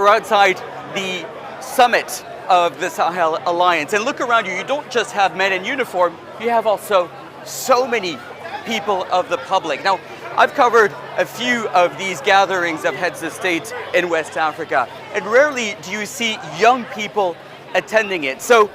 outside the summit of the Sahel Alliance. And look around you, you don't just have men in uniform, you have also so many people of the public. Now, I've covered a few of these gatherings of heads of state in West Africa, and rarely do you see young people attending it. So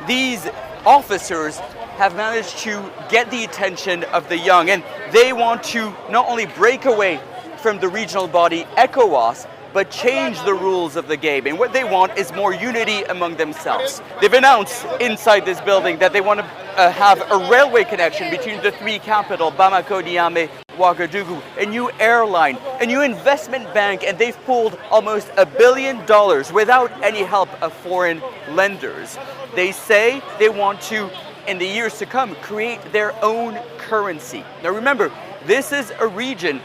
these officers have managed to get the attention of the young, and they want to not only break away from the regional body ECOWAS, but change the rules of the game. And what they want is more unity among themselves. They've announced inside this building that they want to have a railway connection between the three capitals, Bamako, Niamey, Ouagadougou, a new airline, a new investment bank, and they've pulled almost $1 billion without any help of foreign lenders. They say they want to, in the years to come, create their own currency. Now remember, this is a region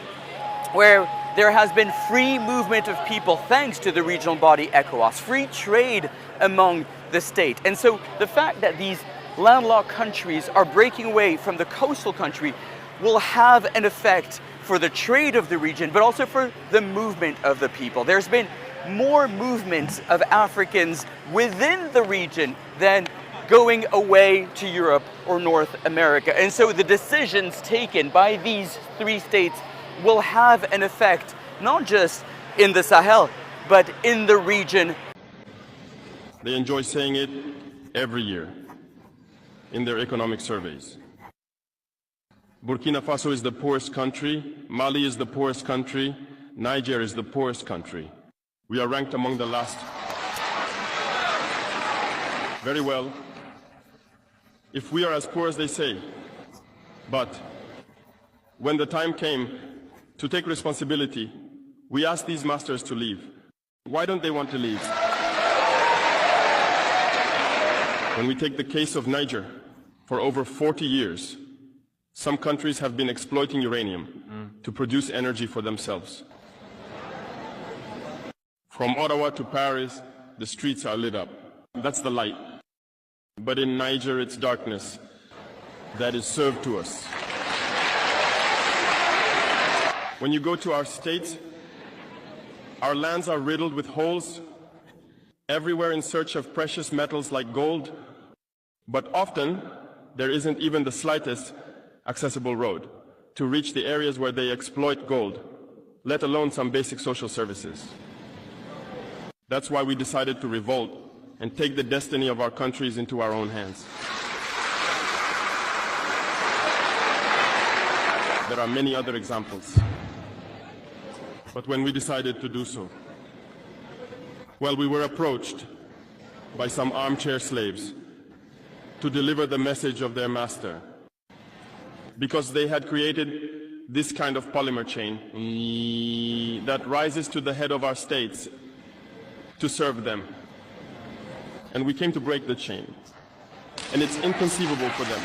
where there has been free movement of people thanks to the regional body ECOWAS, free trade among the state. And so the fact that these landlocked countries are breaking away from the coastal country will have an effect for the trade of the region, but also for the movement of the people. There's been more movement of Africans within the region than going away to Europe or North America. And so the decisions taken by these three states will have an effect not just in the Sahel, but in the region. They enjoy saying it every year in their economic surveys. Burkina Faso is the poorest country, Mali is the poorest country, Niger is the poorest country. We are ranked among the last. Very well, if we are as poor as they say, but when the time came to take responsibility, we asked these masters to leave. Why don't they want to leave? When we take the case of Niger, for over 40 years, some countries have been exploiting uranium to produce energy for themselves. From Ottawa to Paris, the streets are lit up. That's the light. But in Niger, it's darkness that is served to us. When you go to our states, our lands are riddled with holes, everywhere in search of precious metals like gold, but often there isn't even the slightest accessible road to reach the areas where they exploit gold, let alone some basic social services. That's why we decided to revolt and take the destiny of our countries into our own hands. There are many other examples. But when we decided to do so, well, we were approached by some armchair slaves to deliver the message of their master, because they had created this kind of polymer chain that rises to the head of our states to serve them. And we came to break the chain. And it's inconceivable for them.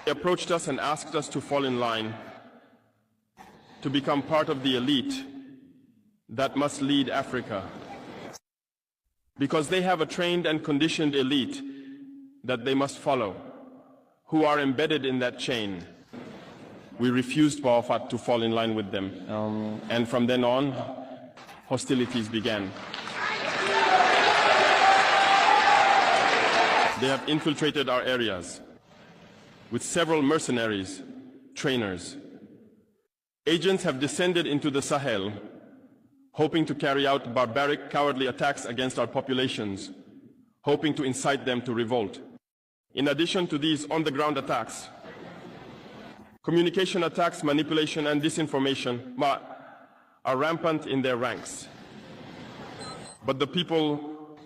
They approached us and asked us to fall in line, to become part of the elite that must lead Africa. Because they have a trained and conditioned elite that they must follow, who are embedded in that chain. We refused Bawafat to fall in line with them. And from then on, hostilities began. They have infiltrated our areas with several mercenaries, trainers. Agents have descended into the Sahel, hoping to carry out barbaric, cowardly attacks against our populations, hoping to incite them to revolt. In addition to these on-the-ground attacks, communication attacks, manipulation, and disinformation are rampant in their ranks. But the people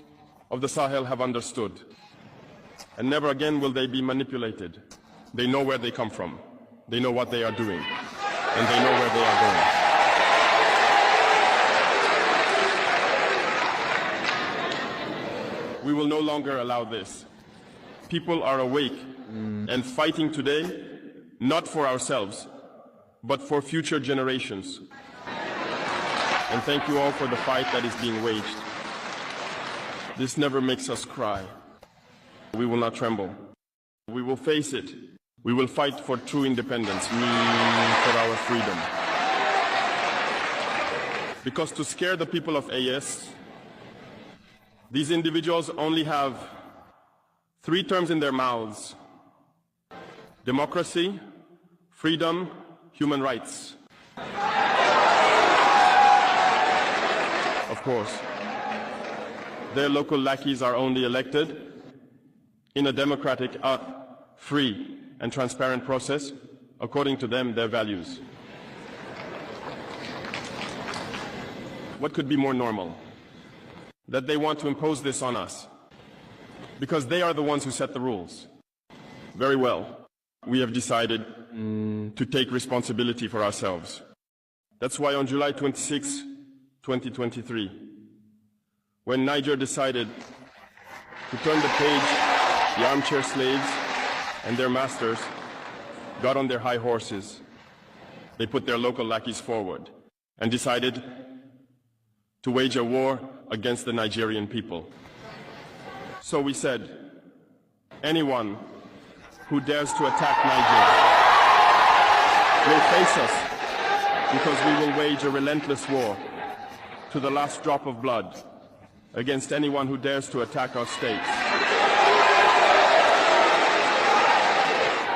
of the Sahel have understood, and never again will they be manipulated. They know where they come from, they know what they are doing, and they know where they are going. We will no longer allow this. People are awake and fighting today, not for ourselves, but for future generations. And thank you all for the fight that is being waged. This never makes us cry. We will not tremble. We will face it. We will fight for true independence, for our freedom. Because to scare the people of AES, these individuals only have 3 terms in their mouths: democracy, freedom, human rights. Of course, their local lackeys are only elected in a democratic, free and transparent process, according to them, their values. What could be more normal? That they want to impose this on us, because they are the ones who set the rules. Very well, we have decided to take responsibility for ourselves. That's why on July 26, 2023, when Niger decided to turn the page, the armchair slaves and their masters got on their high horses. They put their local lackeys forward and decided to wage a war against the Nigerian people. So we said, anyone who dares to attack Niger will face us, because we will wage a relentless war to the last drop of blood against anyone who dares to attack our state.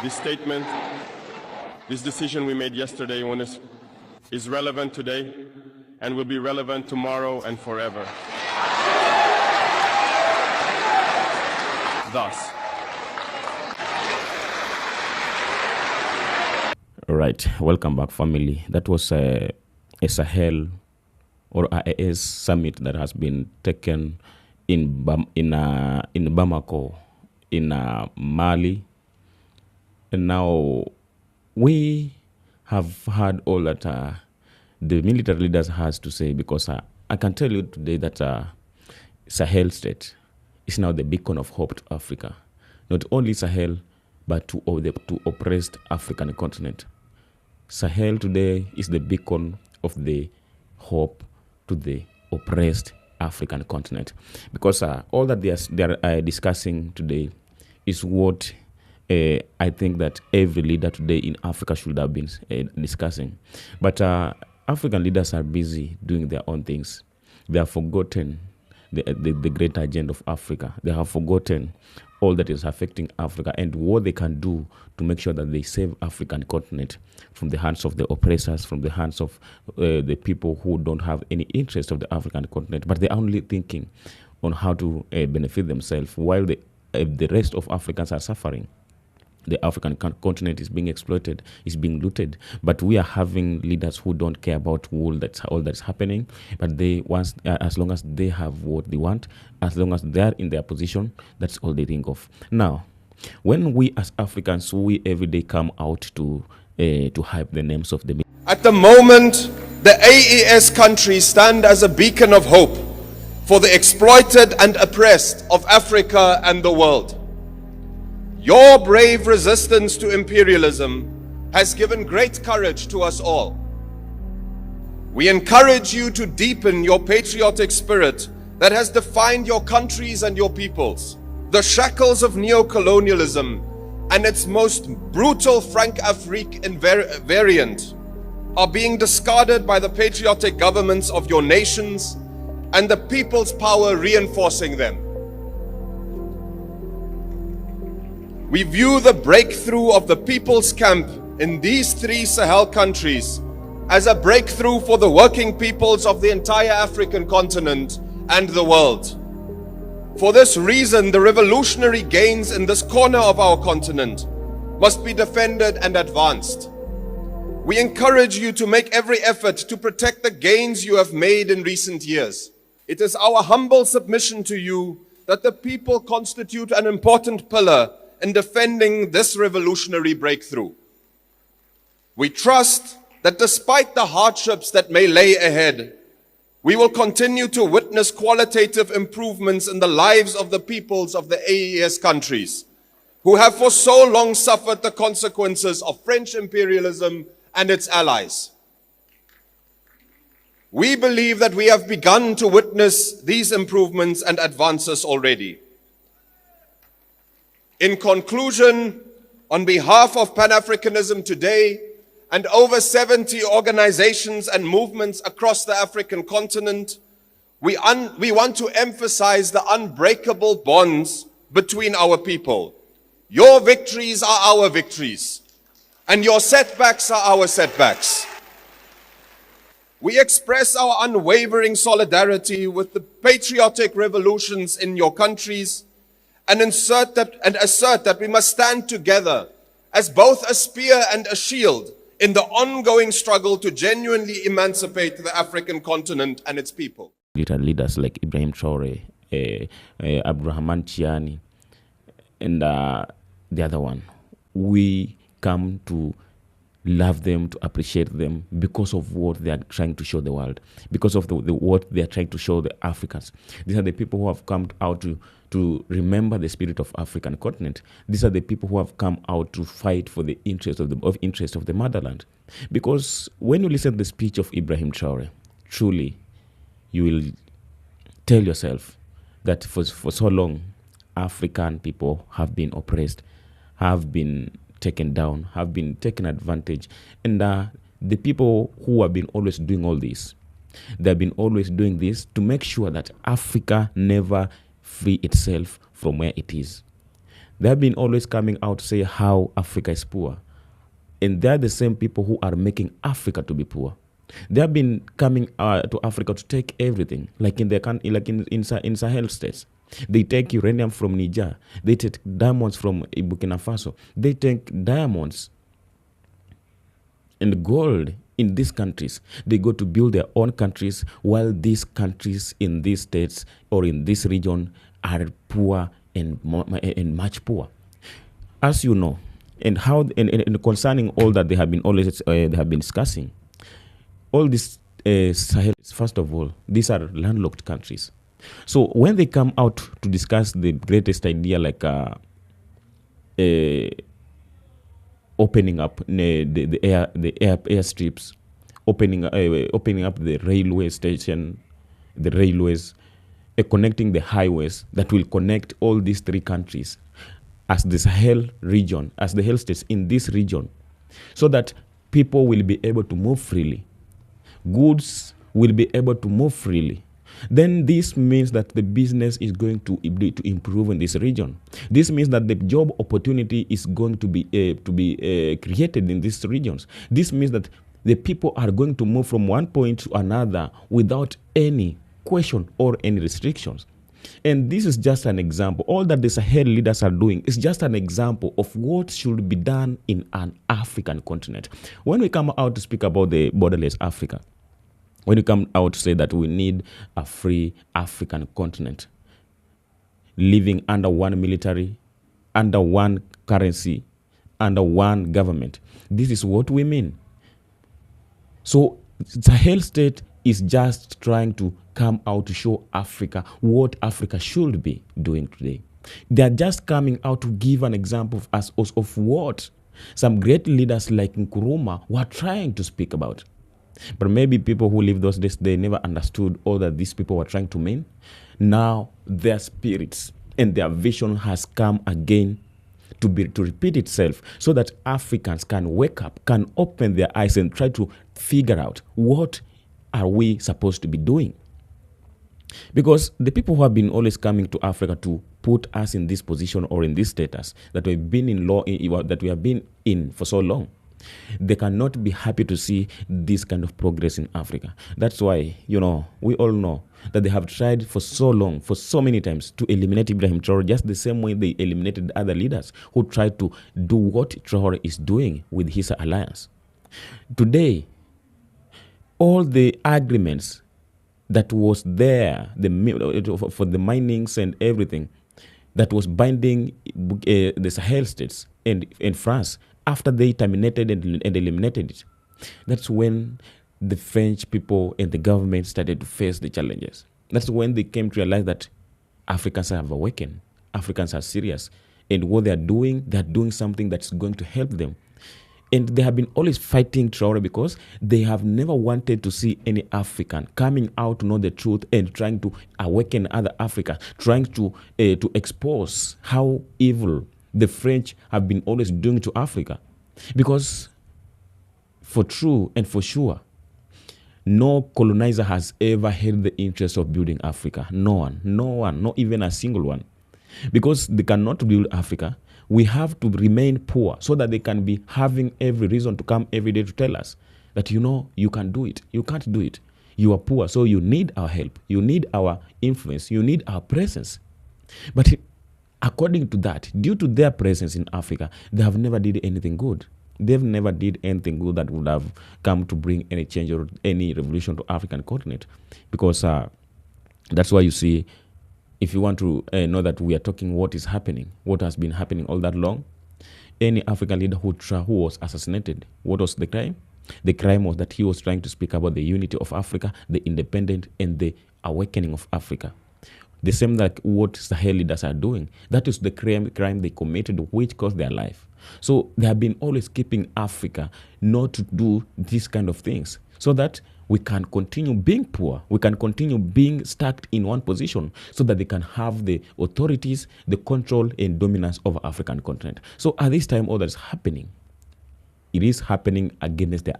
This statement, this decision we made yesterday is relevant today and will be relevant tomorrow and forever. Thus. All right, welcome back, family. That was a Sahel or AES summit that has been taken in Bamako, in Mali, and now we have heard all that the military leaders has to say, because I can tell you today that Sahel state is now the beacon of hope to Africa, not only Sahel, but to oppressed African continent. Sahel today is the beacon of the hope to the oppressed African continent, because all that they are discussing today is what I think that every leader today in Africa should have been discussing. But African leaders are busy doing their own things. They have forgotten the great agenda of Africa. They have forgotten all that is affecting Africa and what they can do to make sure that they save African continent from the hands of the oppressors, from the hands of the people who don't have any interest of the African continent, but they're only thinking on how to benefit themselves while the rest of Africans are suffering. The African continent is being exploited, is being looted, but we are having leaders who don't care about all that's happening. But as long as they have what they want, as long as they are in their position, that's all they think of. Now, when we as Africans, we every day come out to hype the names of the. At the moment, the AES countries stand as a beacon of hope for the exploited and oppressed of Africa and the world. Your brave resistance to imperialism has given great courage to us all. We encourage you to deepen your patriotic spirit that has defined your countries and your peoples. The shackles of neo-colonialism and its most brutal Franc-Afrique variant are being discarded by the patriotic governments of your nations and the people's power reinforcing them. We view the breakthrough of the People's Camp in these 3 Sahel countries as a breakthrough for the working peoples of the entire African continent and the world. For this reason, the revolutionary gains in this corner of our continent must be defended and advanced. We encourage you to make every effort to protect the gains you have made in recent years. It is our humble submission to you that the people constitute an important pillar in defending this revolutionary breakthrough. We trust that despite the hardships that may lay ahead, we will continue to witness qualitative improvements in the lives of the peoples of the AES countries, who have for so long suffered the consequences of French imperialism and its allies. We believe that we have begun to witness these improvements and advances already. In conclusion, on behalf of Pan-Africanism today and over 70 organizations and movements across the African continent, we want to emphasize the unbreakable bonds between our people. Your victories are our victories, and your setbacks are our setbacks. We express our unwavering solidarity with the patriotic revolutions in your countries and assert that we must stand together as both a spear and a shield in the ongoing struggle to genuinely emancipate the African continent and its people. Leaders like Ibrahim Traore, Abdurrahman Chiani, and the other one, we come to love them, to appreciate them because of what they are trying to show the world, because of what they are trying to show the Africans. These are the people who have come out to remember the spirit of African continent. These are the people who have come out to fight for the interest of the motherland. Because when you listen to the speech of Ibrahim Traore, truly, you will tell yourself that for so long, African people have been oppressed, have been taken down, have been taken advantage. And the people who have been always doing all this, they've been always doing this to make sure that Africa never free itself from where it is. They've been always coming out to say how Africa is poor. And they're the same people who are making Africa to be poor. They have been coming to Africa to take everything, like in Sahel states. They take uranium from Niger. They take diamonds from Burkina Faso. They take diamonds and gold in these countries. They go to build their own countries, while these countries in these states or in this region are poor and much poor. As you know, and how and concerning all that they have been discussing, all these Sahel, first of all, these are landlocked countries. So when they come out to discuss the greatest idea, like opening up the airstrips, opening up the railway station, the railways, connecting the highways that will connect all these three countries as the Sahel region, as the Sahel states in this region, so that people will be able to move freely. Goods will be able to move freely. Then this means that the business is going to improve in this region. This means that the job opportunity is going to be created in these regions. This means that the people are going to move from one point to another without any question or any restrictions. And this is just an example. All that the Sahel leaders are doing is just an example of what should be done in an African continent. When we come out to speak about the borderless Africa, when you come out to say that we need a free African continent, living under one military, under one currency, under one government, this is what we mean. So Sahel state is just trying to come out to show Africa what Africa should be doing today. They are just coming out to give an example of what some great leaders like Nkrumah were trying to speak about. But maybe people who lived those days, they never understood all that these people were trying to mean. Now their spirits and their vision has come again to repeat itself, so that Africans can wake up, can open their eyes and try to figure out what are we supposed to be doing. Because the people who have been always coming to Africa to put us in this position or in this status that we've been that we have been in for so long, they cannot be happy to see this kind of progress in Africa. That's why, we all know that they have tried for so long, for so many times, to eliminate Ibrahim Traore, just the same way they eliminated other leaders who tried to do what Traore is doing with his alliance. Today, all the agreements that was there for the minings and everything that was binding the Sahel states and France, after they terminated and eliminated it, that's when the French people and the government started to face the challenges. That's when they came to realize that Africans have awakened. Africans are serious. And what they're doing something that's going to help them. And they have been always fighting Traore because they have never wanted to see any African coming out to know the truth and trying to awaken other Africans, trying to expose how evil the French have been always doing to Africa. Because for true and for sure, no colonizer has ever held the interest of building Africa. No one, not even a single one. Because they cannot build Africa, we have to remain poor so that they can be having every reason to come every day to tell us that, you can do it. You can't do it. You are poor, so you need our help. You need our influence. You need our presence. But according to that, due to their presence in Africa, they have never did anything good. They've never did anything good that would have come to bring any change or any revolution to African continent. Because that's why you see, if you want to know that we are talking what is happening, what has been happening all that long, any African leader who was assassinated, what was the crime? The crime was that he was trying to speak about the unity of Africa, the independence, and the awakening of Africa. The same like what Sahel leaders are doing. That is the crime they committed, which cost their life. So they have been always keeping Africa not to do these kind of things, so that we can continue being poor. We can continue being stuck in one position, so that they can have the authorities, the control and dominance of African continent. So at this time, all that is happening, it is happening against their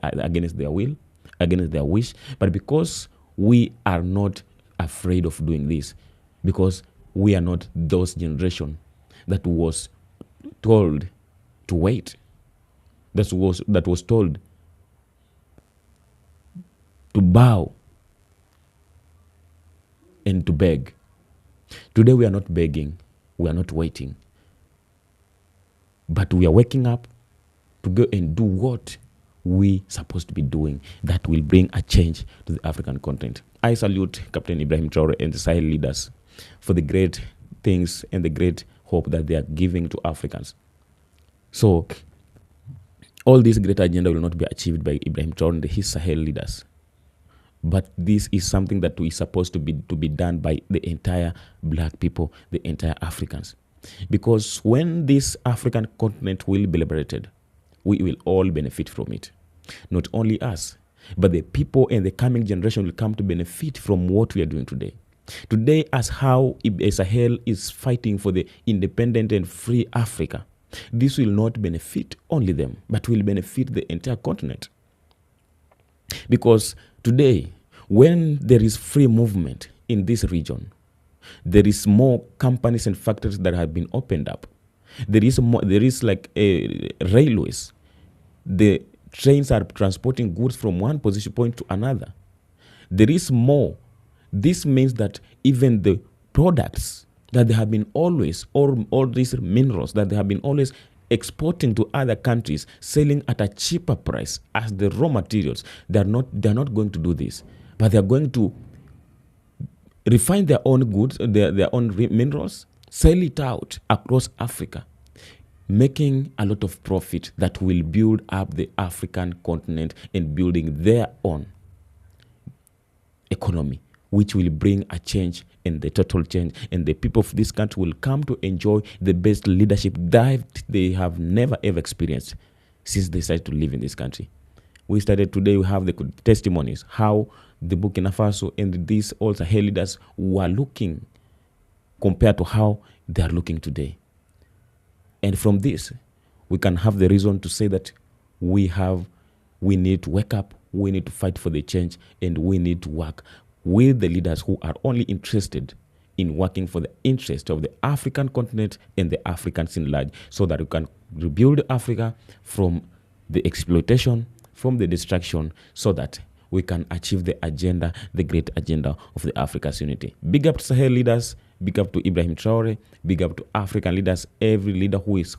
will, against their wish. But because we are not afraid of doing this, because we are not those generation that was told to wait, that was told to bow and to beg. Today we are not begging, we are not waiting, but we are waking up to go and do what we supposed to be doing that will bring a change to the African continent. I salute Captain Ibrahim Traore and the Sahel leaders for the great things and the great hope that they are giving to Africans. So all this great agenda will not be achieved by Ibrahim Traore and his Sahel leaders. But this is something that is supposed to be done by the entire black people, the entire Africans. Because when this African continent will be liberated, we will all benefit from it. Not only us, but the people and the coming generation will come to benefit from what we are doing today. Today, as how Sahel is fighting for the independent and free Africa, this will not benefit only them, but will benefit the entire continent. Because today, when there is free movement in this region, there is more companies and factories that have been opened up. There is like railways. The trains are transporting goods from one position point to another. There is more. This means that even the products that they have been always, or all these minerals that they have been always exporting to other countries, selling at a cheaper price as the raw materials, they're not going to do this, but they're going to refine their own goods, their own minerals, sell it out across Africa, making a lot of profit that will build up the African continent and building their own economy, which will bring a change and the total change, and the people of this country will come to enjoy the best leadership that they have never ever experienced since they started to live in this country. We started today, we have the testimonies, how the Burkina Faso and these all Sahel leaders were looking compared to how they are looking today. And from this, we can have the reason to say that we need to wake up, we need to fight for the change, and we need to work with the leaders who are only interested in working for the interest of the African continent and the Africans in large, so that we can rebuild Africa from the exploitation, from the destruction, so that we can achieve the agenda, the great agenda of the Africa's unity. Big up to Sahel leaders, big up to Ibrahim Traore, big up to African leaders, every leader who is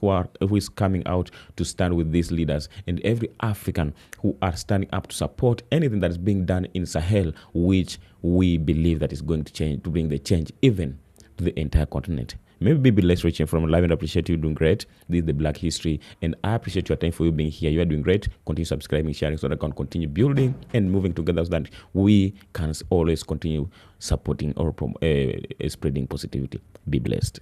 coming out to stand with these leaders, and every African who are standing up to support anything that is being done in Sahel, which we believe that is going to change, to bring the change even to the entire continent. Maybe be less reaching from live, and I appreciate you doing great. This is the Black History, and I appreciate your time for you being here. You are doing great. Continue subscribing, sharing, so that I can continue building and moving together, so that we can always continue supporting or spreading positivity. Be blessed.